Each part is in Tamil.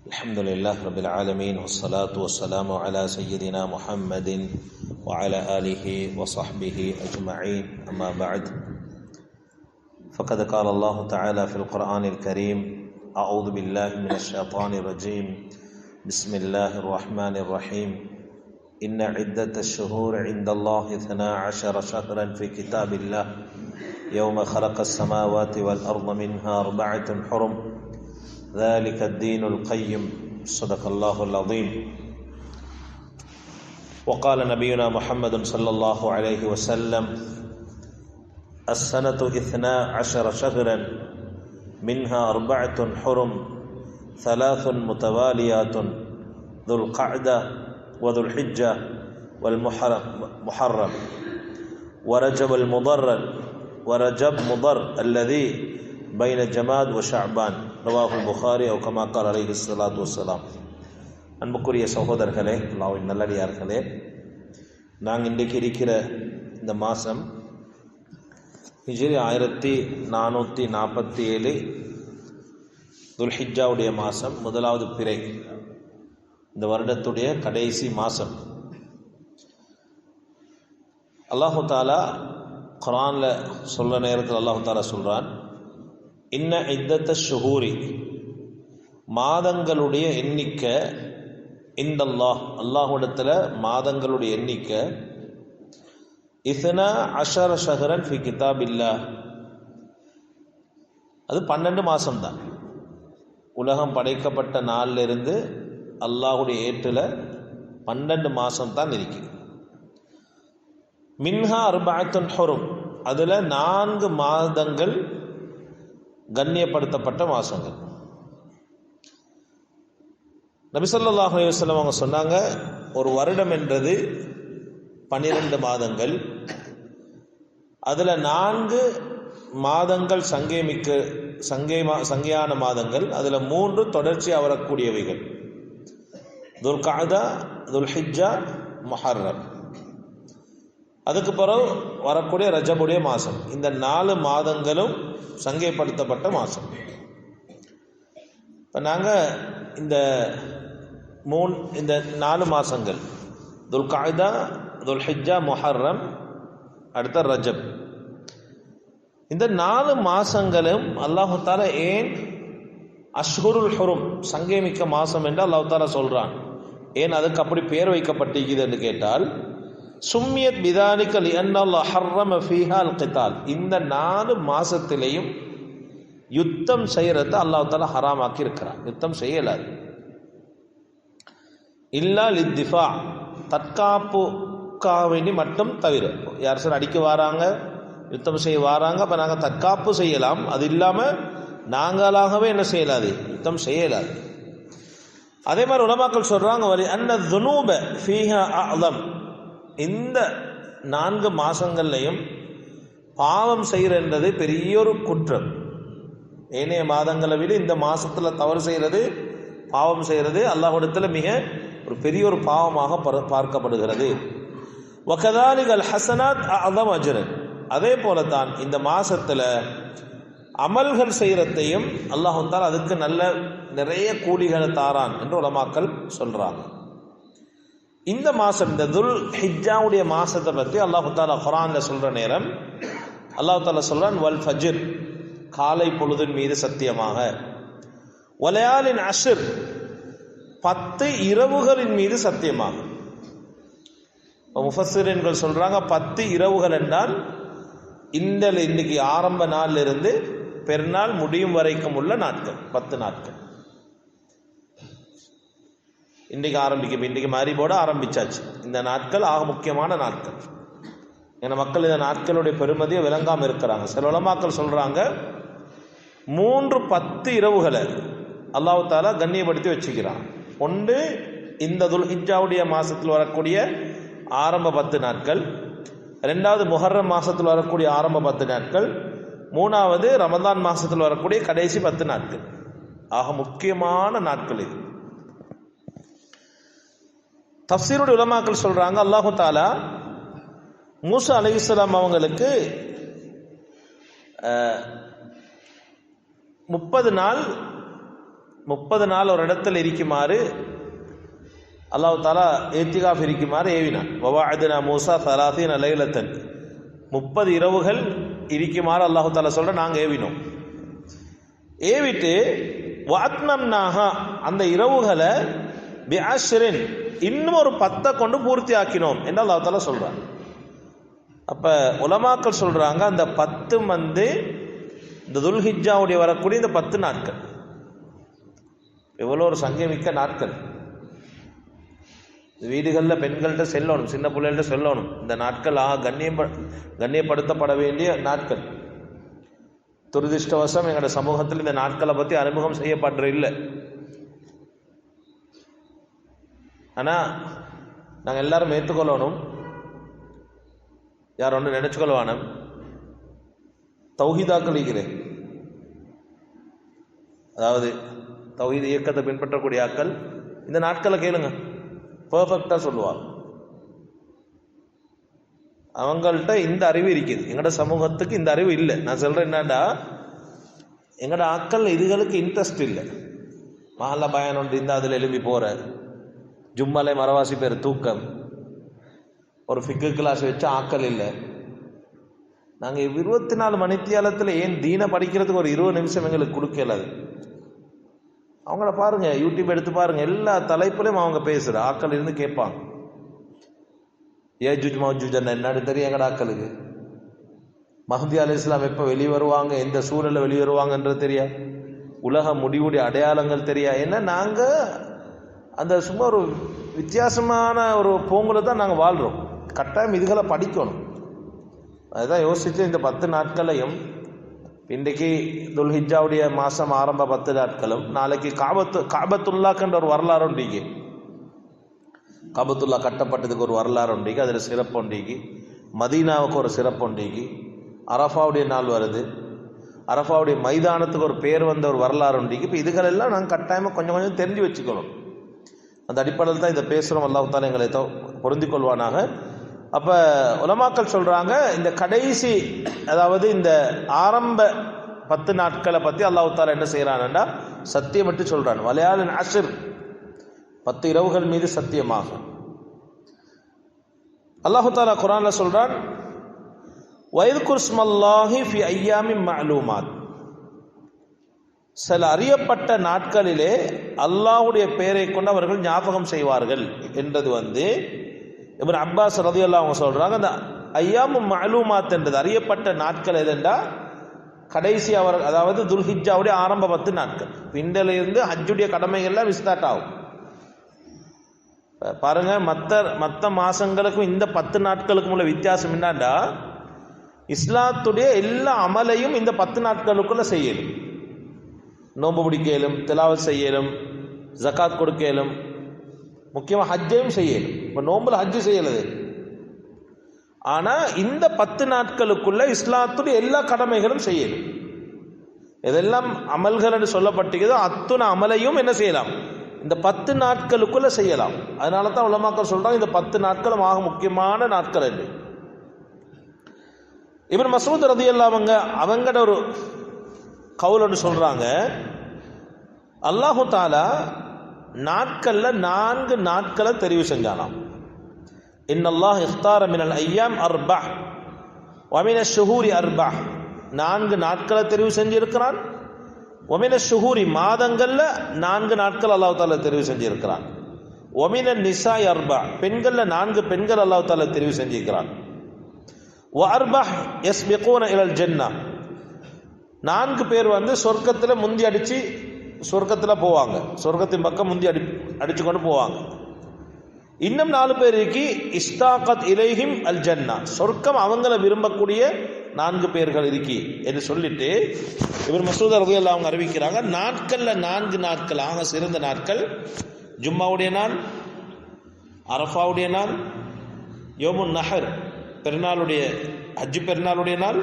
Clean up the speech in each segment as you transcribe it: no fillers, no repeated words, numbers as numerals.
الحمد لله رب العالمين والصلاة والسلام على سيدنا محمد وعلى آله وصحبه أجمعين أما بعد فقد قال الله تعالى في القرآن الكريم أعوذ بالله من الشيطان الرجيم بسم الله الرحمن الرحيم إن عدة الشهور عند الله 12 شهرا في كتاب الله يوم خلق السماوات والأرض منها 4 حرم ذلك الدين القيم صدق الله العظيم وقال نبينا محمد صلى الله عليه وسلم السنة 12 شهرا منها 4 حرم 3 متواليات ذو القعدة وذو الحجة والمحرم ورجب المضر الذي பைன ஜமாத் வ ஷஅபான் ரவாஹுல் புகாரி அவ் கமா கால் அலைஹி ஸலாத்து வஸ்ஸலாம். அன்புக்குரிய சகோதரர்களே, அல்லாஹ்வின் நல்லடியார்களே, நாங்கள் இன்றைக்கு இருக்கிற இந்த மாதம் ஹிஜ்ரி 1447 துல்ஹிஜ்ஜாவுடைய மாதம், முதலாவது பிறை, இந்த வருடத்துடைய கடைசி மாதம். அல்லாஹு தாலா குர்ஆனில் சொல்கிற நேரத்தில் அல்லாஹு தாலா சொல்கிறான், இன்ன இத்தத்த ஷுஹூரி, மாதங்களுடைய எண்ணிக்கை, இந்தல்லாஹ், அல்லாஹ்விடத்தில் மாதங்களுடைய எண்ணிக்கை 12 ஷஹரன் ஃபி கிதாபில்லாஹ், அது 12 மாதம்தான். உலகம் படைக்கப்பட்ட நாளிலிருந்து அல்லாஹுடைய ஏற்றில் 12 மாதம்தான் இருக்குது. மின்ஹா 4 ஹுரும், அதில் 4 மாதங்கள் கண்ணியப்படுத்தப்பட்ட மாதங்கள். நபி ஸல்லல்லாஹு அலைஹி வஸல்லம் அவங்க சொன்னாங்க, ஒரு வருடம் என்றது 12 மாதங்கள், அதில் 4 மாதங்கள் சங்கையான மாதங்கள், அதில் 3 தொடர்ச்சியாக வரக்கூடியவைகள், துல் கஅதா, துல் ஹிஜ்ஜா, முஹர்ரம். அதுக்கு பிறகு வரக்கூடிய ரஜபுடைய மாதம். இந்த 4 மாதங்களும் சங்கைப்படுத்தப்பட்ட மாதம். இப்போ நாங்கள் இந்த 4 மாதங்கள், துல் கஅதா, துல் ஹிஜ்ஜா, முஹர்ரம், அடுத்த ரஜப், இந்த 4 மாதங்களும் அல்லாஹு தாலா ஏன் அஷ்ஹுருல் ஹுரும், சங்கைமிக்க மாதம் என்று அல்லாஹு தாலா சொல்கிறான். ஏன் அதுக்கு அப்படி பேர் வைக்கப்பட்டிருக்குது என்று கேட்டால், சும்மியத் பிதாலிக லிஅன்னல்லாஹ் ஹர்ரம ஃபீஹா அல் கிதால், இந்த 4 மாதத்திலையும் யுத்தம் செய்யறதை அல்லாஹ் தஆலா ஹராமாக்கி இருக்கிறான். யுத்தம் செய்யலாது. இல்லா லித்திஃபா, தற்காப்புக்காக வேண்டி மட்டும் தவிர. யார் சார் அடிக்க வராங்க, யுத்தம் செய்ய வராங்க, அப்போ நாங்கள் தற்காப்பு செய்யலாம். அது இல்லாமல் நாங்களாகவே என்ன செய்யலாது, யுத்தம் செய்யலாது. அதே மாதிரி உலமாக்கள் சொல்கிறாங்க, வலி அன்ன துனூப ஃபீஹா அஅலம், இந்த 4 மாதங்கள்லையும் பாவம் செய்கிறது பெரியொரு குற்றம். ஏனைய மாதங்களை விட இந்த மாதத்தில் தவறு செய்கிறது, பாவம் செய்கிறது அல்லாஹ்விடத்தில் மிக ஒரு பெரிய ஒரு பாவமாக பார்க்கப்படுகிறது. வகதாலிகல் ஹசனாத் அஅதம் அஜ்ரன், அதே போல தான் இந்த மாதத்தில் அமல்கள் செய்கிறதையும் அல்லாஹ் தஆலா அதுக்கு நல்ல நிறைய கூலிகளை தாரான் என்று உலமாக்கள் சொல்கிறாங்க. இந்த மாதம், இந்த துல் ஹிஜ்ஜாவுடைய மாதத்தை பற்றி அல்லாஹு தாலா குர்ஆனில் சொல்கிற நேரம் அல்லாஹு தாலா சொல்கிறான், வல் ஃபஜ்ர், காலை பொழுதின் மீது சத்தியமாக, வலயாலின் அஷ்ர், 10 இரவுகளின் மீது சத்தியமாக. முஃபஸ்ஸிரீன்கள் சொல்கிறாங்க, 10 இரவுகள் என்றால் இன்னைக்கு ஆரம்ப நாளில் இருந்து பெருநாள் முடியும் வரைக்கும் உள்ள நாட்கள், 10 நாட்கள். இன்றைக்கு ஆரம்பிக்கும், இன்றைக்கு மகரிபோட ஆரம்பிச்சாச்சு. இந்த நாட்கள் ஆக முக்கியமான நாட்கள். ஏன்னா மக்கள் இந்த நாட்களுடைய பெருமதியை விளங்காமல் இருக்கிறாங்க. சில உலமாக்கள் சொல்கிறாங்க, 10 இரவுகளை அல்லாஹ் தஆலா கண்ணியப்படுத்தி வச்சுக்கிறான். ஒன்று இந்த துல் ஹிஜ்ஜாவுடைய மாதத்தில் வரக்கூடிய ஆரம்ப 10 நாட்கள், 2வது முஹர்ரம் மாதத்தில் வரக்கூடிய ஆரம்ப 10 நாட்கள், 3வது ரமதான் மாதத்தில் வரக்கூடிய கடைசி 10 நாட்கள். ஆக முக்கியமான நாட்கள் இது. தஃப்சீருடைய உலமாக்கள் சொல்றாங்க, அல்லாஹு தாலா மூசா அலைஹிஸ்ஸலாம் அவங்களுக்கு 30 நாள் 30 நாள் ஒரு இடத்துல இருக்குமாறு அல்லாஹ் தஆலா இத்திகாஃப் இருக்குமாறு ஏவினான். வவஅத்னா மூஸா 30 லைலத்தன், 30 இரவுகள் இருக்குமாறு அல்லாஹ் தஆலா சொல்ற நாங்கள் ஏவினோம். ஏவிட்டு வஅத்மம்னாஹா, அந்த இரவுகளை பிஅஷ்ரின், இன்னும் ஒரு 10 கொண்டு பூர்த்தி ஆக்கினோம் என்று அல்லாஹ் தஆலா சொல்றான். அப்ப உலமாக்கள் சொல்றாங்க அந்த 10 இந்த துல்ஹிஜ்ஜாவுடைய வரக்கூடிய இந்த 10 நாட்கள் எவ்வளோ ஒரு சங்கமிக்க நாட்கள். வீடுகளில் பெண்கள்கிட்ட செல்லணும், சின்ன பிள்ளைகள்ட்ட சொல்லணும், இந்த நாட்கள் கண்ணியப்படுத்தப்பட வேண்டிய நாட்கள். துரதிருஷ்டவசம் எங்களோட சமூகத்தில் இந்த நாட்களை பற்றி அறிமுகம் செய்யப்படுற இல்லை. ஆனால் நாங்கள் எல்லாரும் ஏற்றுக்கொள்ளணும், யார் ஒன்று நினைச்சுக்கொள்வான தௌஹீதாக்கள் இருக்கிறேன், அதாவது தௌஹீத் இயக்கத்தை பின்பற்றக்கூடிய ஆக்கள் இந்த நாட்களை கேளுங்க, பர்ஃபெக்டாக சொல்லுவார். அவங்கள்ட்ட இந்த அறிவு இருக்குது, எங்களோட சமூகத்துக்கு இந்த அறிவு இல்லை. நான் சொல்கிறேன் என்னண்டா, எங்களோட ஆக்கள் இதுகளுக்கு இன்ட்ரெஸ்ட் இல்லை. மஹல்லா பயான் ஒன்று இருந்தால் அதில் எழுப்பி போகிற, ஜும்மாலே மரவாசி பேர் தூக்கம், ஒரு ஃபிக்கு கிளாஸ் வச்சு ஆக்கள் இல்லை. நாங்கள் 24 மணித்தியாலத்தில் ஏன் தீனை படிக்கிறதுக்கு ஒரு 20 நிமிஷம் எங்களுக்கு கொடுக்கலாது. அவங்கள பாருங்க, யூடியூப் எடுத்து பாருங்க, எல்லா தலைப்புலையும் அவங்க பேசுகிற ஆக்கள் இருந்து கேட்பாங்க. ஏஜூஜ் மௌஜூஜ் என்னன்னு தெரியும் எங்கட ஆக்களுக்கு. மஹ்தி அலைஹிஸ்ஸலாம் எப்போ வெளியே வருவாங்க, எந்த சூழலில் வெளியே வருவாங்கன்றது தெரியா, உலக முடிவுடைய அடையாளங்கள் தெரியா. ஏன்னா நாங்கள் அந்த சும்மா ஒரு வித்தியாசமான ஒரு போங்குல தான் நாங்கள் வாழ்கிறோம். கட்டாயம் இதுகளை படிக்கணும். அதுதான் யோசிச்சு இந்த 10 நாட்களையும், இன்றைக்கு துல்ஹிஜ்ஜாவுடைய மாதம் ஆரம்ப 10 நாட்களும், நாளைக்கு காபத்துல்லாக்குன்ற ஒரு வரலாறு உண்டிக்கு, காபத்துல்லா கட்டப்பட்டதுக்கு ஒரு வரலாறு உண்டிக்கு, அதில் சிறப்பு உண்டிக்கு, மதீனாவுக்கு ஒரு சிறப்பு உண்டிக்கு, அரஃபாவுடைய நாள் வருது, அரஃபாவுடைய மைதானத்துக்கு ஒரு பேர் வந்த ஒரு வரலாறு உண்டிக்கு. இப்போ இதுகளெல்லாம் நாங்கள் கட்டாயமாக கொஞ்சம் கொஞ்சம் தெரிஞ்சு வச்சுக்கணும். அந்த அடிப்படையில் தான் இதை பேசுகிறோம். அல்லாஹ் தஆலா எங்களை பொருந்திக் கொள்வானாக. அப்போ உலமாக்கள் சொல்கிறாங்க, இந்த கடைசி, அதாவது இந்த ஆரம்ப 10 நாட்களை பற்றி அல்லாஹ் தஆலா என்ன செய்கிறான்டா, சத்தியமிட்டு சொல்கிறான். வலையாலின் அஷ்ர், 10 இரவுகள் மீது சத்தியமாக. அல்லாஹ் தஆலா குர்ஆனில் சொல்கிறான், வயதுகுர் ஸ்மல்லாஹி ஃபி ஐயாமின் மஅலூமாத், சில அறியப்பட்ட நாட்களிலே அல்லாஹ்வுடைய பெயரை கொண்டு அவர்கள் ஞாபகம் செய்வார்கள் என்றது இப்னு அப்பாஸ் ரலியல்லாஹு அவங்க சொல்றாங்க. அந்த ஐயாமு மஅலூமாத் என்றது அறியப்பட்ட நாட்கள் எதுண்டா, கடைசி அதாவது துல்ஹிஜ்ஜாவுடைய ஆரம்ப 10 நாட்கள். இன்றிலிருந்து ஹஜ்ஜுடைய கடமைகள்லாம் ஸ்டார்ட் ஆகும். பாருங்க, மற்ற மாசங்களுக்கும் இந்த 10 நாட்களுக்கும் உள்ள வித்தியாசம் என்னண்டா, இஸ்லாத்துடைய எல்லா அமலையும் இந்த 10 நாட்களுக்குள்ள செய்யலும். நோன்பு பிடிக்கலும், திலாவத் செய்யலும், ஜகாத் கொடுக்கலும், முக்கியமாக ஹஜ்ஜையும் செய்யலும். இப்போ நோம்புல ஹஜ்ஜு செய்யலது, ஆனால் இந்த 10 நாட்களுக்குள்ள இஸ்லாத்துடைய எல்லா கடமைகளும் செய்யலும். எதெல்லாம் அமல்கள் என்று சொல்லப்பட்டிருக்கிறதோ அத்துணை அமலையும் என்ன செய்யலாம், இந்த 10 நாட்களுக்குள்ள செய்யலாம். அதனால தான் உலமாக்கள் சொல்றாங்க இந்த 10 நாட்களும் ஆக முக்கியமான நாட்கள் என்று. இப்னு மஸ்ஊத் ரலியல்லாஹு அவங்கட ஒரு கவுலன்னு சொல்றாங்க, அல்லாஹு தஆலா நாட்கள்ல 4 நாட்களை தெரிவு செஞ்சானாம். இன்னல்லாஹ் இஃப்தார மினல் ஐயாம் அர்பா வ மினஷ் ஷுஹூரி அர்பா, 4 நாட்களை தெரிவு செஞ்சிருக்கிறான். வ மினஷ் ஷுஹூரி, மாதங்கள்ல 4 நாட்கள் அல்லாஹ் தஆலா தெரிவு செஞ்சிருக்கிறான். வ மினன் நிசாய் அர்பா, பெண்கள்ல 4 பெண்கள் அல்லாஹ் தஆலா தெரிவு செஞ்சிருக்கிறான். வ அர்பா யஸ்பிகூன இலல் ஜன்னah, 4 பேர் சொர்க்கத்தில் முந்தி அடிச்சு சொர்க்கத்தில் போவாங்க, சொர்க்கத்தின் பக்கம் முந்தி அடிச்சு கொண்டு போவாங்க. இன்னும் 4 பேருக்கு இஸ்தாகத் இலைஹிம் அல் ஜன்னா, சொர்க்கம் அவங்கள விரும்பக்கூடிய 4 பேர்கள் இருக்கி என்று சொல்லிட்டு இப்னு மஸ்ஊத் ரலியல்லாஹு அவங்க அறிவிக்கிறாங்க, நாட்கள்ல 4 நாட்கள் ஆக சிறந்த நாட்கள் ஜும்மாவுடைய நாள், அரஃபாவுடைய நாள், யோமுன் நஹர் பெருநாளுடைய ஹஜ்ஜு பெருநாளுடைய நாள்,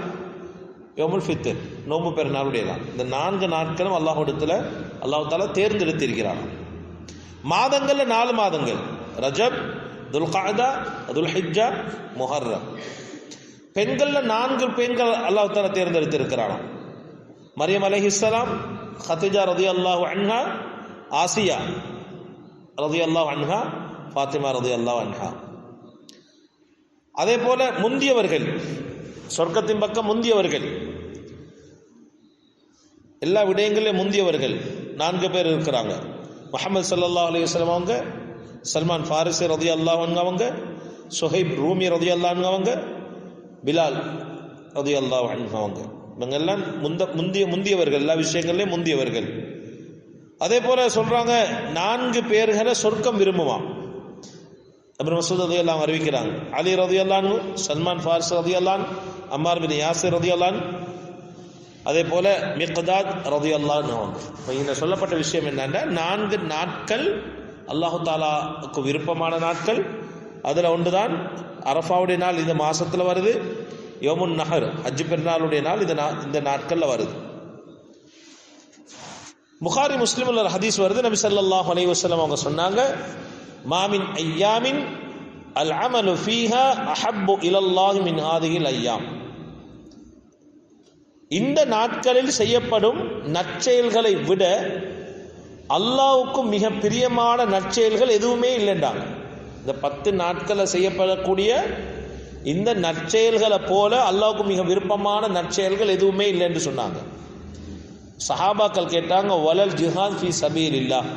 யோமுல் ஃபித்ர் நோம்பு பெருநாளுடைய நாள். இந்த 4 நாட்களும் அல்லாஹ்விடத்தில் அல்லாஹ் தஆலா தேர்ந்தெடுத்திருக்கிறான். மாதங்கள்ல 4 மாதங்கள், ரஜப், துல்காதா, துல்ஹிஜ்ஜா, முஹர்ரம். பெண்கள்ல 4 பெண்கள் அல்லாஹ் தஆலா தேர்ந்தெடுத்திருக்கிறான். மரியம் அலைஹிஸ்ஸலாம், ஹதீஜா ரலியல்லாஹு அன்ஹா, ஆசியா ரலியல்லாஹு அன்ஹா, ஃபாத்திமா ரலியல்லாஹு அன்ஹா. அதே போல முந்தியவர்கள், சொர்க்கத்தின் பக்கம் முந்தியவர்கள், எல்லா விடயங்களிலும் முந்தியவர்கள் 4 பேர் இருக்கிறாங்க. முஹம்மது ஸல்லல்லாஹு அலைஹி வஸல்லம் அவங்க, சல்மான் ஃபாரிசி ரலியல்லாஹு அன்ஹு அவங்க, சுஹைப் ரூமி ரலியல்லாஹு அன்ஹு அவங்க, பிலால் ரலியல்லாஹு அன்ஹு அவங்க. இவங்கெல்லாம் முந்தியவர்கள், எல்லா விஷயங்கள்லையும் முந்தியவர்கள். அதே போல சொல்றாங்க 4 பேர்களை சொர்க்கம் விரும்புவான். இப்னு மஸ்ஊத் ரலியல்லாஹு அன்ஹு அறிவிக்கிறாங்க. அலி ரலியல்லாஹு அன்ஹு, சல்மான் ஃபாரிசி ரலியல்லாஹு அன்ஹு, அம்மார் பின் யாசிர் ரலியல்லாஹு அன்ஹு, அதே போல மிக்தாத் ரலியல்லாஹு அன்ஹு. இந்த சொல்லப்பட்ட விஷயம் என்னன்னா, 4 நாட்கள் அல்லாஹு தாலாவுக்கு விருப்பமான நாட்கள். அதில் ஒன்றுதான் அரஃபாவுடைய நாள், இந்த மாசத்துல வருது. யோமுன் நஹர், ஹஜ் பெருநாளுடைய நாள் இந்த நாட்கள்ல வருது. புகாரி முஸ்லிம்ல ஒரு ஹதீஸ் வருது. நபி ஸல்லல்லாஹு அலைஹி வஸல்லம் அவங்க சொன்னாங்க, மாமின் ஐயாமின் அல் அமலு ஃபீஹா அஹப்பு இலல்லாஹி மின் ஹாதிஹில் ஐயாம். இந்த நாட்களில் செய்யப்படும் நற்செயல்களை விட அல்லாஹ்வுக்கு மிக பிரியமான நற்செயல்கள் எதுவுமே இல்லைன்றாங்க. இந்த 10 நாட்களில் செய்யப்படக்கூடிய இந்த நற்செயல்களை போல அல்லாஹ்வுக்கு மிக விருப்பமான நற்செயல்கள் எதுவுமே இல்லை என்று சொன்னாங்க. சஹாபாக்கள் கேட்டாங்க, வலல் ஜிஹாத் ஃபீ சபீலில்லாஹ்,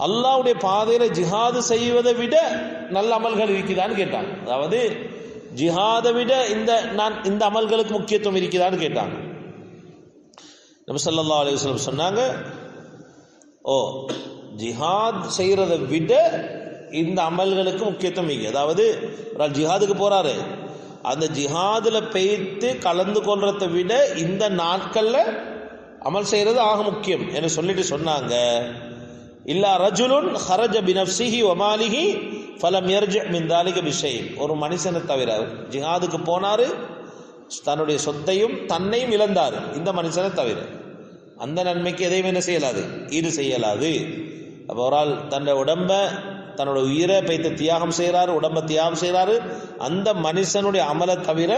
அல்லாஹ்வுடைய பாதையில ஜிஹாது செய்வதை விட நல்ல அமல்கள் இருக்குதான்னு கேட்டாங்க. அதாவது ஜிஹாதை விட இந்த அமல்களுக்கு முக்கியத்துவம் இருக்குதான்னு கேட்டாங்க. நபி ஸல்லல்லாஹு அலைஹி வஸல்லம் சொன்னாங்க, ஓ, ஜிஹாத் செய்யறதை விட இந்த அமல்களுக்கு முக்கியத்துவம் இருக்கு. அதாவது ஒரு ஜிஹாதுக்கு போறாரு, அந்த ஜிஹாதுல பெய்த்து கலந்து கொள்றதை விட இந்த நாட்கள்ல அமல் செய்யறது ஆக முக்கியம் என்று சொல்லிட்டு சொன்னாங்க. இல்லா ரஜுலுன் ஹரஜ பினஃப்ஸிஹி வ மாலிஹி ஃபலம் யர்ஜி மின் தாலிக பிஷைஇன். ஒரு மனுஷனை தவிர ஜிஹாதுக்கு போனாரு, தன்னுடைய சொத்தையும் தன்னையும் இழந்தார், இந்த மனுஷனை தவிர அந்த நன்மைக்கு எதையும் என்ன செய்யலாது, ஈடு செய்யலாது. அப்போ ஒரு ஆள் தன்னுடைய உடம்ப, தன்னோட உயிரை பைத்து தியாகம் செய்கிறாரு, உடம்பை தியாகம் செய்கிறாரு, அந்த மனுஷனுடைய அமலை தவிர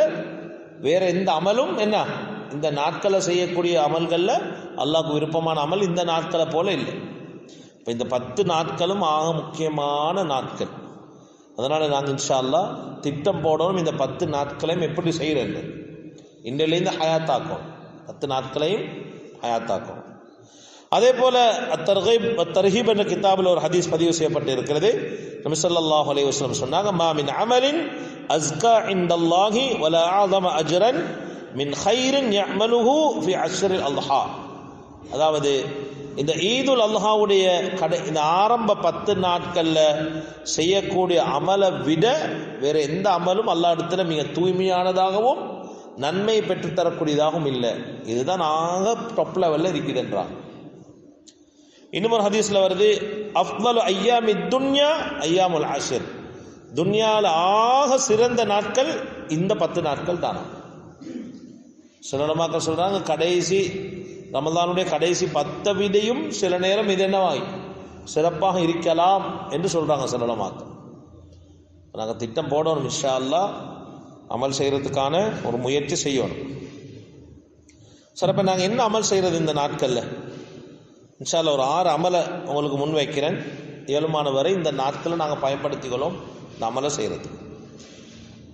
வேற எந்த அமலும் என்ன இந்த நாட்களை செய்யக்கூடிய அமல்களில் அல்லாஹ்வுக்கு விருப்பமான அமல் இந்த நாட்களை போல இல்லை. இப்போ இந்த 10 நாட்களும் ஆக முக்கியமான நாட்கள். அதனால் நாங்கள் இன்ஷா அல்லாஹ் திட்டம் போடணும், இந்த 10 நாட்களையும் எப்படி செய்கிறது, இன்றிலிருந்து ஹயாத்தாக்கும், 10 நாட்களையும் ஹயாத்தாக்கும். அதே போல தர்ஹீப் என்ற கிதாபில் ஒரு ஹதீஸ் பதிவு செய்யப்பட்டு இருக்கிறது. நபி ஸல்லல்லாஹு அலைஹி வஸல்லம் சொன்னாங்க, மா மின் அமலின் அஸ்கா இன்தல்லாஹி வலா அஸம அஜ்ரன் மின் கைரின் யஅமலுஹு ஃபி அஷ்ரில் அல்ஹா. அதாவது இந்த ஈதுல் அல்ஹாவுடைய இந்த ஆரம்ப 10 நாட்கள்ல செய்யக்கூடிய அமலை விட வேற எந்த அமலும் அல்லாஹ் இடத்துல மிக தூய்மையானதாகவும் நன்மை பெற்றுத்தரக்கூடியதாகவும் இல்லை. இதுதான் ஆக டாப் லெவல்ல இருக்குதுன்றான். இன்னும் ஒரு ஹதீஸ்ல வருது, அஃதலு ஐயாமி துன்யா ஐயாமுல் அஷ்ர். துன்யால ஆக சிறந்த நாட்கள் இந்த 10 நாட்கள் தானா. சில உலமாக்கள் சொல்றாங்க, கடைசி ரமலானுடைய கடைசி 10 விடையும் சில நேரம் இது என்னவாய் சிறப்பாக இருக்கலாம் என்று சொல்றாங்க சில உலமாக்கள். நாங்கள் திட்டம் போடணும், இன்ஷா அல்லாஹ் அமல் செய்யறதுக்கான ஒரு முயற்சி செய்யணும். சிறப்பாக நாங்கள் என்ன அமல் செய்யறது இந்த நாட்களில், இன்ஷா அல்லாஹ் ஒரு 6 அமலை உங்களுக்கு முன்வைக்கிறேன். இயலுமான வரை இந்த நாட்களை நாங்கள் பயன்படுத்திக்கொள்ளும் இந்த அமலை செய்கிறது.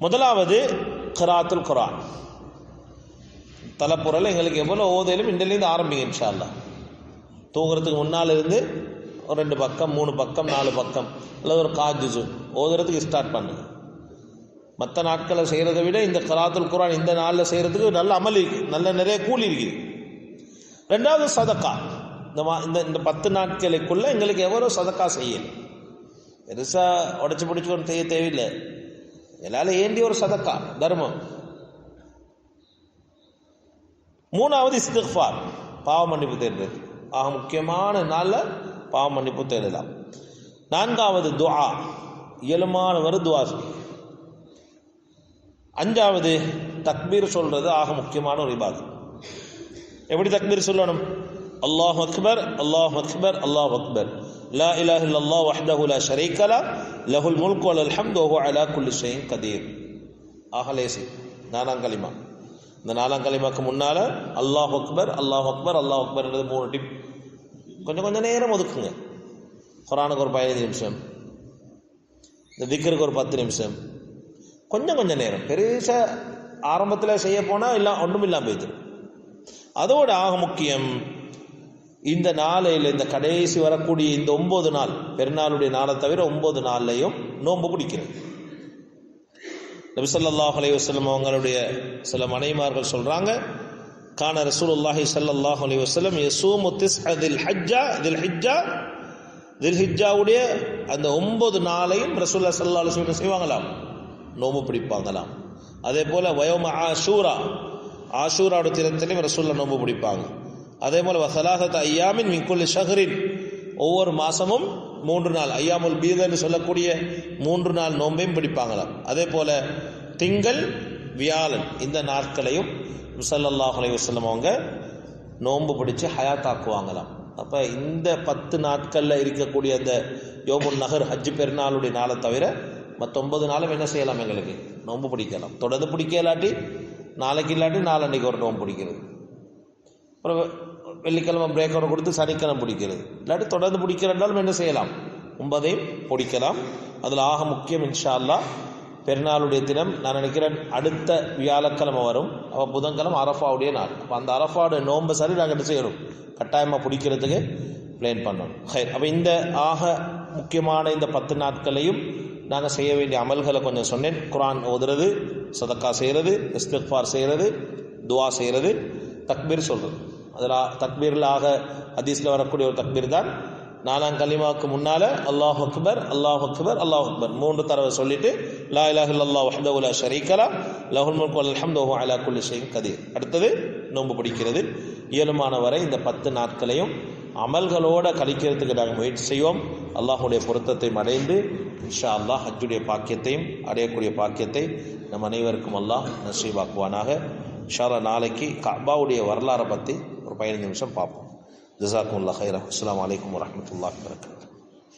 முதலாவது கிராத்துல் குர்ஆன். தலைப்புறல் எங்களுக்கு எவ்வளோ ஓதையிலும் இன்றிலிருந்து ஆரம்பிங்க இன்ஷா அல்லாஹ். தூங்குறதுக்கு முன்னால் இருந்து ஒரு 2 பக்கம் 3 பக்கம் 4 பக்கம் அல்லது ஒரு காஜுசு ஓதுறதுக்கு ஸ்டார்ட் பண்ணுங்க. மற்ற நாட்களை செய்கிறத விட இந்த கிராத்துல் குர்ஆன் இந்த நாளில் செய்கிறதுக்கு நல்ல அமல் இருக்குது, நல்ல நிறைய கூலி இருக்குது. 2வது சதக்கா. இந்த 10 நாட்களுக்குள்ள எங்களுக்கு எவ்வளோ சதக்கா செய்யணும், பெருசாக உடச்சி பிடிச்சிக்கொண்டு செய்ய தேவையில்லை, எல்லாரும் ஏண்டி ஒரு சதக்கா தர்மம். 3வது இஸ்திக்ஃபார், பாவ மன்னிப்பு தேடுறது. ஆக முக்கியமான நாளில் பாவ மன்னிப்பு தேடலாம். 4வது துஆ, இயலுமானவர் துஆ செய்யும். 5வது தக்பீர் சொல்றது ஆக முக்கியமான ஒரு இபாதத். எப்படி தக்பீர் சொல்லணும்? அல்லாஹு அக்பர் அல்லாஹு அக்பர் அல்லாஹு அக்பர் லா இலாஹ இல்லல்லாஹ் வஹ்தஹு லா ஷரீக லஹ் லஹுல் முல்கு வலல் ஹம்து வஹுவ அலா குல்லி ஷைஇன் கதீர். ஆகலேசி 4ஆம் கலிமா. இந்த 4ஆம் கலிமாக்கு முன்னால அல்லாஹு அக்பர் அல்லாஹு அக்பர் அல்லாஹு அக்பர் 3 டிப் கொஞ்சம் கொஞ்சம் நேரம் ஒதுக்குங்க. குர்ஆனுக்கு ஒரு 15 நிமிஷம், இந்த திக்ருக்கு ஒரு 10 நிமிஷம், கொஞ்சம் கொஞ்சம் நேரம். பெருசாக ஆரம்பத்தில் செய்ய போனால் இல்லை ஒன்றும் இல்லாமல் போயிடுது. அதோட ஆக முக்கியம் இந்த நாளையில், இந்த கடைசி வரக்கூடிய இந்த 9 நாள், பெருநாளுடைய நாளை தவிர 9 நாள்லையும் நோன்பு பிடிக்கிறது. நபி ஸல்லல்லாஹு அலைஹி வஸல்லம் அவங்களுடைய சில மனைவிமார்கள் சொல்றாங்க, கான ரசூலுல்லாஹி ஸல்லல்லாஹு அலைஹி வஸல்லம் யஸூமு திஸ்அ தில்ஹிஜ்ஜாவுடைய அந்த 9 நாளையும் ரசூலுல்லாஹி ஸல்லல்லாஹு அலைஹி வஸல்லம் செய்வாங்களாம், நோன்பு பிடிப்பாங்களாம். அதே போல வயௌம ஆஷூராவுடைய தினத்திலையும் ரசூலுல்லாஹ் நோன்பு பிடிப்பாங்க. அதே போல வஸலாஸத ஐயாமின் மின் குல்லி ஷஹ்ரின், ஒவ்வொரு மாசமும் 3 நாள் ஐயாமுல் பீத் என்று சொல்லக்கூடிய 3 நாள் நோன்பையும் பிடிப்பாங்களாம். அதே போல திங்கள் வியாழன் இந்த நாட்களையும் ஸல்லல்லாஹு அலைஹி வஸல்லம் அவங்க நோன்பு பிடிச்சு ஹயாத்தாக்குவாங்களாம். அப்போ இந்த 10 நாட்களில் இருக்கக்கூடிய அந்த யோமுன் நஹர் ஹஜ் பெருநாளுடைய நாளை தவிர மற்ற 9 நாளும் என்ன செய்யலாம், எங்களுக்கு நோன்பு பிடிக்கலாம். தொடர்ந்து பிடிக்க இல்லாட்டி நாளைக்கு இல்லாட்டி நாளன்னைக்கு ஒரு நோன்பு பிடிக்கிறது, அப்புறம் வெள்ளிக்கிழமை பிரேக்கோட கொடுத்து சனிக்கிழமை பிடிக்கிறது, இல்லாட்டி தொடர்ந்து பிடிக்கிறதாலும் என்ன செய்யலாம், 9ஐயும் பிடிக்கலாம். அதில் ஆக முக்கியம் இன்ஷா அல்லாஹ் பெருநாளுடைய தினம் நான் நினைக்கிறேன் அடுத்த வியாழக்கிழமை வரும். அப்போ புதன்கிழமை அரஃபாவுடைய நாள். அப்போ அந்த அரஃபாவுடைய நோன்பை சரி நாங்கள் என்ன செய்யணும், கட்டாயமாக பிடிக்கிறதுக்கு பிளான் பண்ணணும். ஹைர். அப்போ இந்த ஆக முக்கியமான இந்த 10 நாட்களையும் நாங்கள் செய்ய வேண்டிய அமல்களை கொஞ்சம் சொன்னேன். குர்ஆன் ஓதுறது, சதக்கா செய்கிறது, இஸ்திக்ஃபார் செய்கிறது, துவா செய்கிறது, தக்பீர் சொல்கிறது. அதில் தக்பீரில் ஆக ஹதீஸில் வரக்கூடிய ஒரு தக்பீர் தான் 4ஆம் கலிமாவுக்கு முன்னால் அல்லாஹு அக்பர் அல்லாஹு அக்பர் அல்லாஹு அக்பர் 3 தடவை சொல்லிட்டு லா இலாஹ இல்லல்லாஹு வஹ்தஹு லா ஷரீக லஹு லஹுல் முல்கு வல் ஹம்து வஹுவ அலா குல்லி ஷைஇன் கதீர். அடுத்தது நோன்பு பிடிக்கிறது. இயலுமான வரை இந்த 10 நாட்களையும் அமல்களோடு கழிக்கிறதுக்கு நாங்கள் முயற்சி செய்வோம். அல்லாஹுடைய பொருத்தத்தை அடைந்து இன்ஷா அல்லாஹ் ஹஜ்ஜுடைய பாக்கியத்தையும் அடையக்கூடிய பாக்கியத்தை நம் அனைவருக்கும் அல்லாஹ் நசீபாக்குவானாக. இன்ஷா அல்லாஹ் நாளைக்கு கஅபாவுடைய வரலாறை பற்றி ஒரு 15 நிமிஷம் பார்ப்போம். ஜஸாக்குமுல்லாஹ் ஹைரன். அஸ்ஸலாமு அலைக்கும் வரஹ்மத்துல்லாஹி வபரகாத்துஹு.